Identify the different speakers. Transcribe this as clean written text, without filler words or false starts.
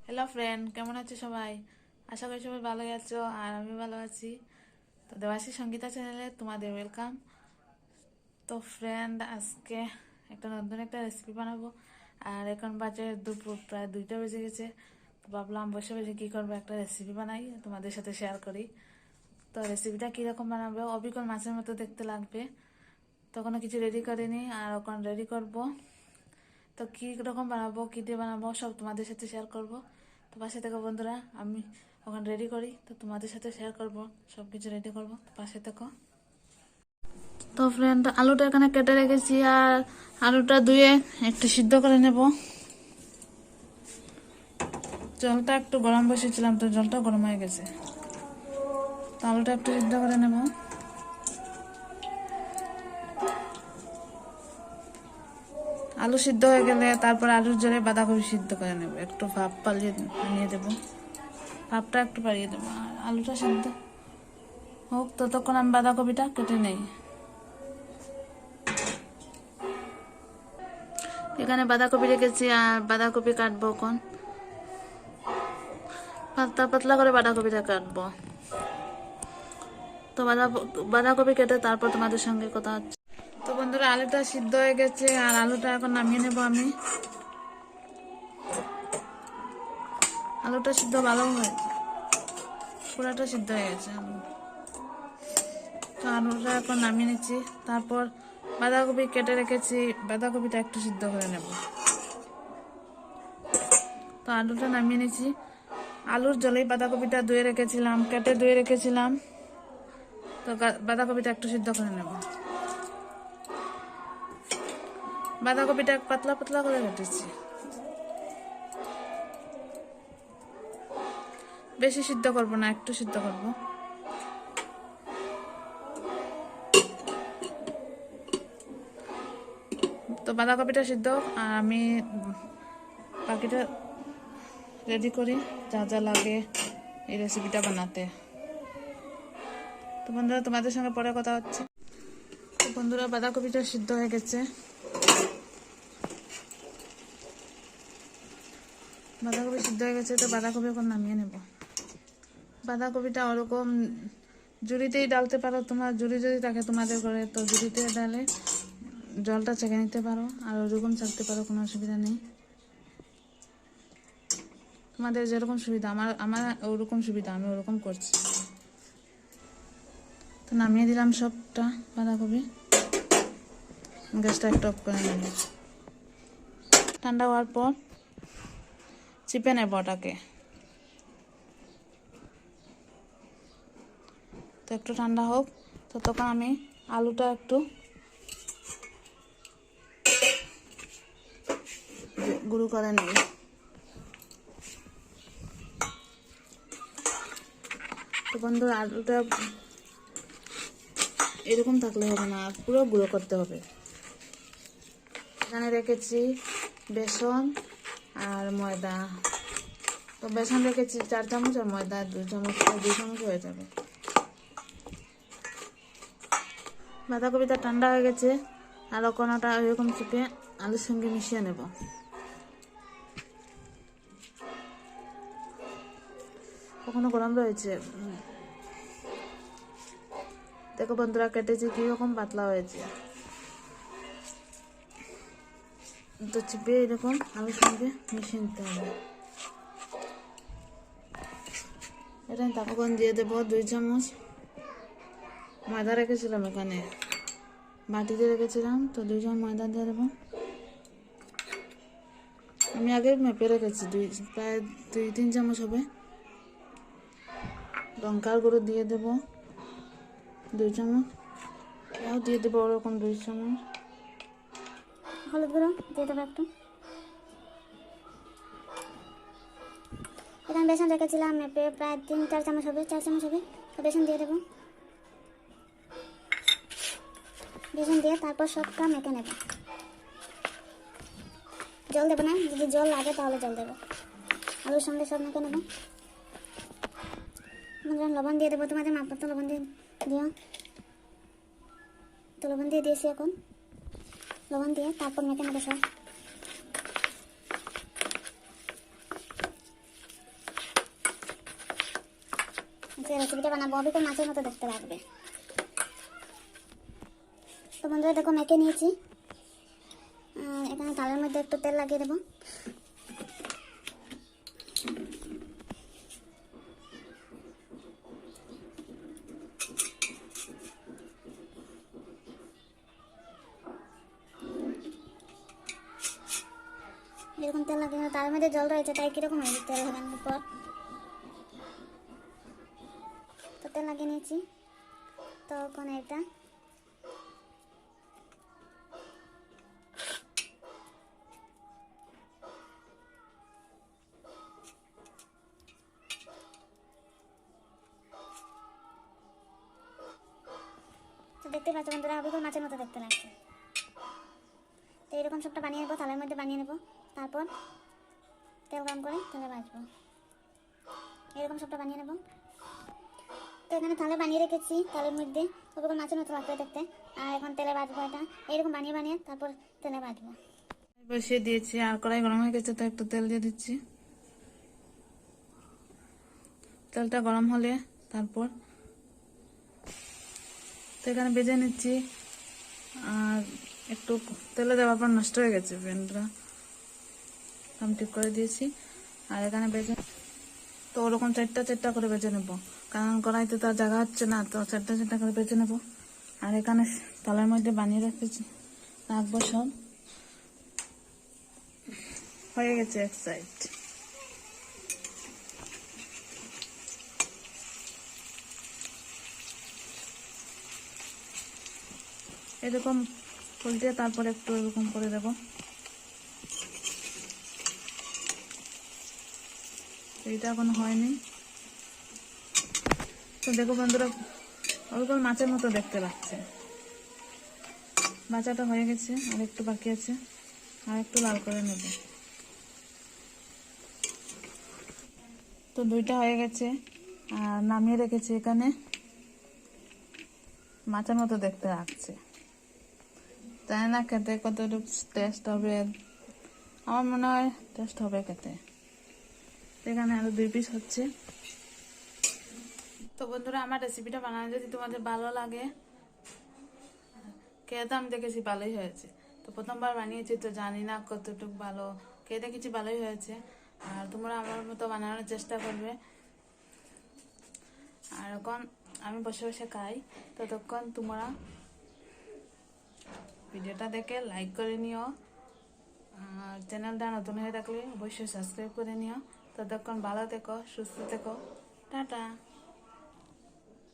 Speaker 1: Hello friend, কেমন আছো সবাই? আশা করি সবাই ভালোই আছো আর আমি ভালো আছি। তো দেবাশী সঙ্গীতা চ্যানেলে তোমাদের ওয়েলকাম। তো ফ্রেন্ড, আজকে নতুন একটা রেসিপি বানাবো। আর এখন বাজে দুপুর, প্রায় 2টা বেজে গেছে। তো ভাবলাম বসে বসে কী করবো, একটা রেসিপি বানাই, তোমাদের সাথে শেয়ার করি। তো রেসিপিটা কীরকম বানাবো, অবিকল মাছের মতো দেখতে লাগবে। তখনও কিছু রেডি করিনি, আর এখন রেডি করব। তো কী রকম বানাবো, কী দিয়ে বানাবো, সব তোমাদের সাথে শেয়ার করব। তো পাশে থেকো বন্ধুরা, আমি ওখানে রেডি করি, তো তোমাদের সাথে শেয়ার করব, সব কিছু রেডি করব, তো পাশে থেকো। তো ফ্রেন্ড, আলুটা এখানে কেটে রেখেছি, আর আলুটা ধুয়ে একটু সিদ্ধ করে নেব। জলটা একটু গরম বসিয়েছিলাম, তো জলটা গরম হয়ে গেছে। তো আলুটা একটু সিদ্ধ করে নেব। আলু সিদ্ধ হয়ে গেলে তারপর আলুর জলে বাঁধাকপি সিদ্ধ করে নেব, একটু ভাপ পালিয়ে নিয়ে দেবো, ভাপটা একটু বাড়িয়ে দেবো। আর আলুটা সিদ্ধ হোক, ততক্ষণ আমি বাঁধাকপিটা কেটে নেই। এখানে বাঁধাকপি রেখেছি, আর বাঁধাকপি কাটবো এখন। পাতলা পাতলা করে বাঁধাকপিটা কাটবো। তো বাঁধাকপি কেটে তারপর তোমাদের সঙ্গে কথা হচ্ছে। তো বন্ধুরা, আলুটা সিদ্ধ হয়ে গেছে, আর আলুটা এখন নামিয়ে নেবো আমি। আলুটা সিদ্ধ ভালো হয়েছে, পুরাটা সিদ্ধ হয়ে গেছে আলু। তো আলুটা এখন নামিয়ে নিচ্ছি। তারপর বাঁধাকপি কেটে রেখেছি, বাঁধাকপিটা একটু সিদ্ধ করে নেব। তো আলুটা নামিয়ে নিচ্ছি। আলুর জলেই বাঁধাকপিটা ধুয়ে রেখেছিলাম, কেটে ধুয়ে রেখেছিলাম। তো বাঁধাকপিটা একটু সিদ্ধ করে নেব। বাঁধাকপিটা পাতলা পাতলা করে কেটেছি, বেশি সিদ্ধ করব না, একটু সিদ্ধ করব। তো বাঁধাকপিটা সিদ্ধ, আর আমি বাকিটা রেডি করি, যা যা লাগে এই রেসিপিটা বানাতে। তো বন্ধুরা, তোমাদের সঙ্গে পরে কথা হচ্ছে। তো বন্ধুরা, বাঁধাকপিটা সিদ্ধ হয়ে গেছে। বাঁধাকপি সিদ্ধ হয়ে গেছে, তো বাঁধাকপি এখন নামিয়ে নেব। বাঁধাকপিটা ওরকম ঝুড়িতেই ডালতে পারো তোমরা, ঝুড়ি যদি থাকে তোমাদের ঘরে, তো ঝুড়িতে ডালে জলটা ছেঁকে নিতে পারো, আর ওরকম ছাড়তে পারো, কোনো অসুবিধা নেই। তোমাদের যেরকম সুবিধা, আমার আমার ওরকম সুবিধা, আমি ওরকম করছি। তো নামিয়ে দিলাম সবটা বাঁধাকপি, গ্যাসটা একটু অফ করে নেব। ঠান্ডা হওয়ার পর চিপে নেব ওটাকে। তো একটু ঠান্ডা হোক, তো তখন আমি আলুটা একটু গুঁড়ো করে নিই। তো বন্ধুরা, আলুটা এরকম থাকলে হবে না, পুরো গুঁড়ো করতে হবে। এখানে রেখেছি বেসন আর ময়দা। তো বেসন রেখেছি 4 চামচ, আর ময়দা 2 চামচ, 2 চামচ হয়ে যাবে। বাঁধাকপিটা ঠান্ডা হয়ে গেছে, আর কোনোটা এরকম চিপে আলুর সঙ্গে মিশিয়ে নেব। কখনো গরম রয়েছে, দেখো বন্ধুরা, কেটেছি কীরকম পাতলা হয়েছে। তো চিপে এরকম আলুর সঙ্গে মিশিয়ে নিতে হবে। এটা তখন দিয়ে দেবো 2 চামচ ময়দা রেখেছিলাম, এখানে বাটিতে রেখেছিলাম, তো 2 চামচ ময়দা দিয়ে দেবো। আমি আগে মেপে রেখেছি, প্রায় 2-3 চামচ হবে। লঙ্কার গুঁড়ো দিয়ে দেবো 2 চামচ, এটাও দিয়ে দেবো ওরকম 2 চামচ।
Speaker 2: হলুদ গুঁড়ো দিয়ে দেবো একটু। এখানে বেসন রেখেছিলাম মেপে, প্রায় 3-4 চামচ হবে, 4 চামচ হবে। তো বেসন দিয়ে দেবো। বেসন দিয়ে তারপর সবটা মেখে নেব। জল দেবো না, যদি জল লাগে তাহলে জল দেবো। আলুর সঙ্গে সব মেখে নেব। লবণ দিয়ে দেবো, তোমাদের মাপ মতো লবণ দিয়ে দিও। তো লবণ দিয়ে দিয়েছি, এখন লবণ দিয়ে তারপর মেখে নেবো সব। যে রেসিপিটা বানাবো অবিকল মাছের মতো দেখতে লাগবে। তো বন্ধুরা দেখো মেখে নিয়েছি। এখানে থালের মধ্যে একটু তেল লাগিয়ে দেবো। এরকম তেল লাগিয়ে তার মধ্যে জল রয়েছে, তাই কিরকম হয়েছে তেল লাগানোর পর। তো তেল লাগিয়ে নিয়েছি। তখন এটা তো দেখতে পাচ্ছ বন্ধুরা অবিকল মাছের মতো দেখতে লাগছে। তো এরকম সবটা বানিয়ে নেবো, থালের মধ্যে বানিয়ে নেবো। তারপর তেল গরম করে তেলে ভাজবো। এরকম সবটা বানিয়ে নেবো। তো এখানে থালে বানিয়ে রেখেছি, থালের মধ্যে অবিকল মাছের মতো লাগবে দেখতে। আর এখন তেলে ভাজবো এটা, এরকম বানিয়ে বানিয়ে তারপর তেলে ভাজবো।
Speaker 1: বসিয়ে দিয়েছি আর কড়াই গরম হয়ে গেছে, তো একটু তেল দিয়ে দিচ্ছি। তেলটা গরম হলে তারপর তো এখানে ভেজে নিচ্ছি। আর একটু তেলে দেওয়ার পর নষ্ট হয়ে গেছে প্যানটা, আমি ঠিক করে দিয়েছি। আর এখানে ভেজে তো ওরকম চারটা চারটা করে ভেজে নেবো, কারণ কড়াইতে তো আর জায়গা হচ্ছে না, তো চারটা চারটা করে ভেজে নেবো। আর এখানে তালের মধ্যে বানিয়ে রাখবো সব। হয়ে গেছে এক সাইড। এরকম উল্টে তারপর একটু এরকম করে দেবো। এইটা এখনো হয়নি। তো দেখো বন্ধুরা ওরকম মাছের মতো দেখতে লাগছে। ভাজাটা হয়ে গেছে, আর একটু বাকি আছে, আর একটু লাল করে নেব। তো দুইটা হয়ে গেছে আর নামিয়ে রেখেছি। এখানে মাছের মতো দেখতে লাগছে, জানি না খেতে কতটুকু টেস্ট হবে। আমার মনে হয় টেস্ট হবে খেতে। এখানে আরো 2 পিস হচ্ছে। তো বন্ধুরা আমার রেসিপিটা বানানো যদি তোমাদের ভালো লাগে, খেয়ে তো আমি দেখেছি ভালোই হয়েছে। তো প্রথমবার বানিয়েছি, তো জানি না কতটুকু ভালো। খেয়ে দেখেছি ভালোই হয়েছে। আর তোমরা আমার মতো বানানোর চেষ্টা করবে। আর এখন আমি বসে বসে খাই, ততক্ষণ তোমরা ভিডিওটা দেখে লাইক করে নিও। আর চ্যানেলটা নতুন হয়ে থাকলে অবশ্যই সাবস্ক্রাইব করে নিও। ততক্ষণ ভালো থেকো, সুস্থ থেকো, টাটা।